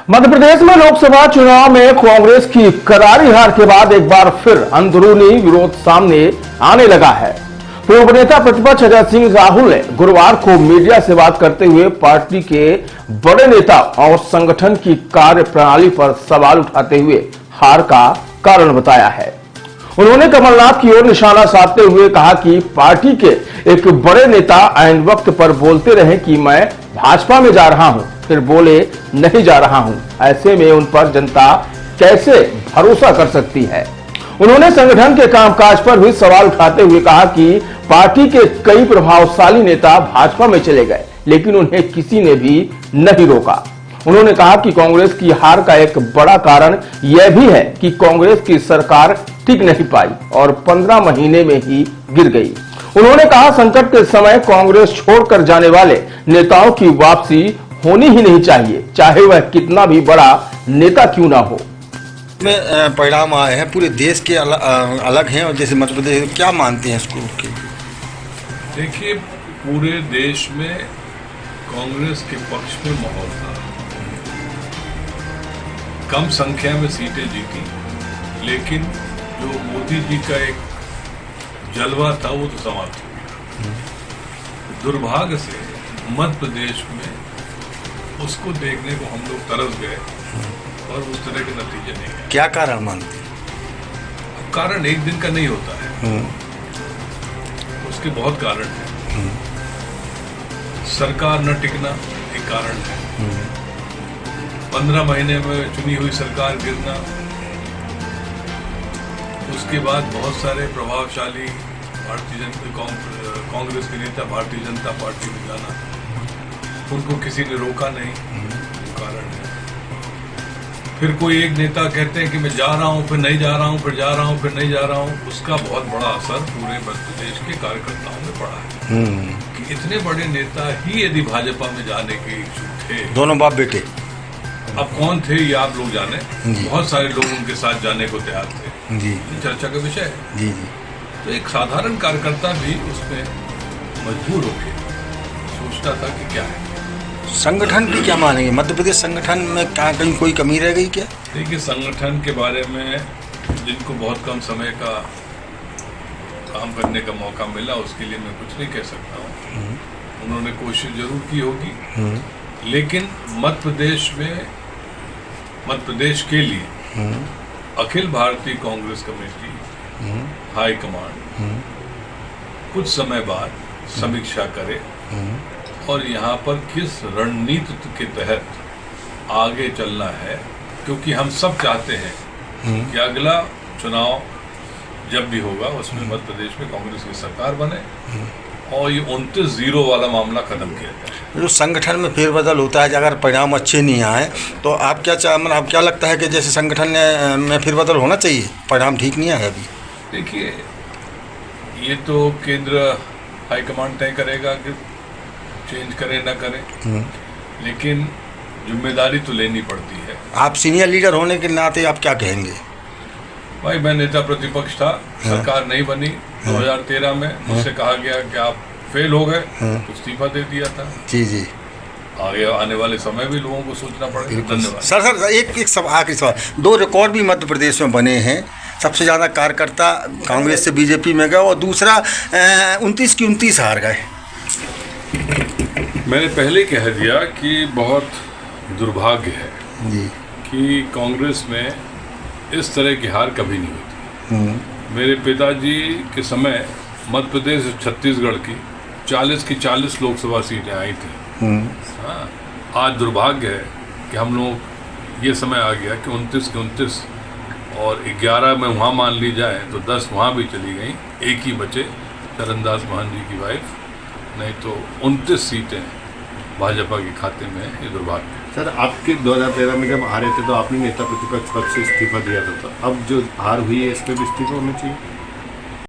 मध्य प्रदेश में लोकसभा चुनाव में कांग्रेस की करारी हार के बाद एक बार फिर अंदरूनी विरोध सामने आने लगा है। पूर्व नेता प्रतिपक्ष अजय सिंह राहुल ने गुरुवार को मीडिया से बात करते हुए पार्टी के बड़े नेता और संगठन की कार्य प्रणाली पर सवाल उठाते हुए हार का कारण बताया है। उन्होंने कमलनाथ की ओर निशाना साधते हुए कहा कि पार्टी के एक बड़े नेता ऐन वक्त पर बोलते रहे कि मैं भाजपा में जा रहा हूं, फिर बोले नहीं जा रहा हूं। ऐसे में उन पर जनता कैसे भरोसा कर सकती है। उन्होंने संगठन के कामकाज पर भी सवाल उठाते हुए कहा कि पार्टी के कई प्रभावशाली नेता भाजपा में चले गए, लेकिन उन्हें किसी ने भी नहीं रोका। उन्होंने कहा कि कांग्रेस की हार का एक बड़ा कारण यह भी है कि कांग्रेस की सरकार टिक नहीं पाई और 15 महीने में ही गिर गई। उन्होंने कहा संकट के समय कांग्रेस छोड़कर जाने वाले नेताओं की वापसी होनी ही नहीं चाहिए, चाहे वह कितना भी बड़ा नेता क्यों ना हो। में परिणाम आए हैं पूरे देश के अलग हैं, और जैसे मध्य प्रदेश क्या मानते हैं इसको? देखिए, पूरे देश में कांग्रेस के पक्ष में माहौल था, कम संख्या में सीटें जीती, लेकिन जो मोदी जी का एक जलवा था वो तो समाप्त हो गया। दुर्भाग्य से मध्य प्रदेश में उसको देखने को हम लोग तरस गए और उस तरह के नतीजे नहीं आए। क्या कारण मानते हैं? कारण एक दिन का नहीं होता है, उसके बहुत कारण हैं। सरकार न टिकना एक कारण है, 15 महीने में चुनी हुई सरकार गिरना, उसके बाद बहुत सारे प्रभावशाली कांग्रेस के नेता भारतीय जनता पार्टी में जाना, उनको किसी ने रोका नहीं, कारण है। फिर कोई एक नेता कहते हैं कि मैं जा रहा हूं, फिर नहीं जा रहा हूं, फिर जा रहा हूं, फिर नहीं जा रहा हूं, उसका बहुत बड़ा असर पूरे मध्य प्रदेश के कार्यकर्ताओं में पड़ा है कि इतने बड़े नेता ही यदि भाजपा में जाने के इच्छुक थे, दोनों बाप बेटे, अब कौन थे ये आप लोग जाने, बहुत सारे लोग उनके साथ जाने को तैयार थे, जी चर्चा का विषय है। जी। तो एक साधारण कार्यकर्ता भी उसमें मजबूर होकर सोचता था कि क्या है। संगठन भी क्या मानेंगे? मध्य प्रदेश संगठन में क्या कहीं कोई कमी रह गई क्या? देखिए, संगठन के बारे में जिनको बहुत कम समय का काम करने का मौका मिला, उसके लिए मैं कुछ नहीं कह सकता हूँ। उन्होंने कोशिश जरूर की होगी, लेकिन मध्य प्रदेश के लिए Akhil Bharatiya Congress committee high command कुछ समय बाद समीक्षा करे और यहाँ पर किस रणनीति के तहत आगे चलना है, क्योंकि हम सब चाहते हैं कि अगला चुनाव जब भी होगा उसमें मध्य प्रदेश में कांग्रेस की सरकार बने और ये 29-0 वाला मामला खत्म किया जाए। जो संगठन में फेरबदल होता है, अगर परिणाम अच्छे नहीं आए तो आप क्या लगता है कि जैसे संगठन में फेरबदल होना चाहिए? परिणाम ठीक नहीं आया अभी। देखिए, ये तो केंद्र हाईकमांड तय करेगा कि चेंज करे ना करे, लेकिन जिम्मेदारी तो लेनी पड़ती है। आप सीनियर लीडर होने के नाते आप क्या कहेंगे? भाई, मैं नेता प्रतिपक्ष था, सरकार नहीं बनी 2013 में, मुझसे कहा गया कि आप फेल हो गए, तो इस्तीफा दे दिया था। जी। आगे आने वाले समय भी लोगों को सोचना पड़ेगा। धन्यवाद। सर एक सब आखिरी सवाल, 2 रिकॉर्ड भी मध्य प्रदेश में बने हैं। सबसे ज़्यादा कार्यकर्ता कांग्रेस से बीजेपी में गए और दूसरा 29 की 29 हार गए। मैंने पहले कह दिया कि बहुत दुर्भाग्य है जी कि कांग्रेस में इस तरह की हार कभी नहीं होती। मेरे पिताजी के समय मध्य प्रदेश छत्तीसगढ़ की 40 की 40 लोकसभा सीटें आई थी। हाँ, आज दुर्भाग्य है कि हम लोग ये समय आ गया कि 29 की 29 और 11 में वहाँ मान ली जाए तो 10 वहाँ भी चली गई, एक ही बचे चरणदास महंत जी की वाइफ, नहीं तो 29 सीटें भाजपा के खाते में। ये दुर्भाग्य है। सर, आपके 2013 में जब हारे थे तो आपने नेता प्रतिपक्ष पद से इस्तीफा दिया था, अब जो हार हुई है इस पर भी इस्तीफा होना चाहिए?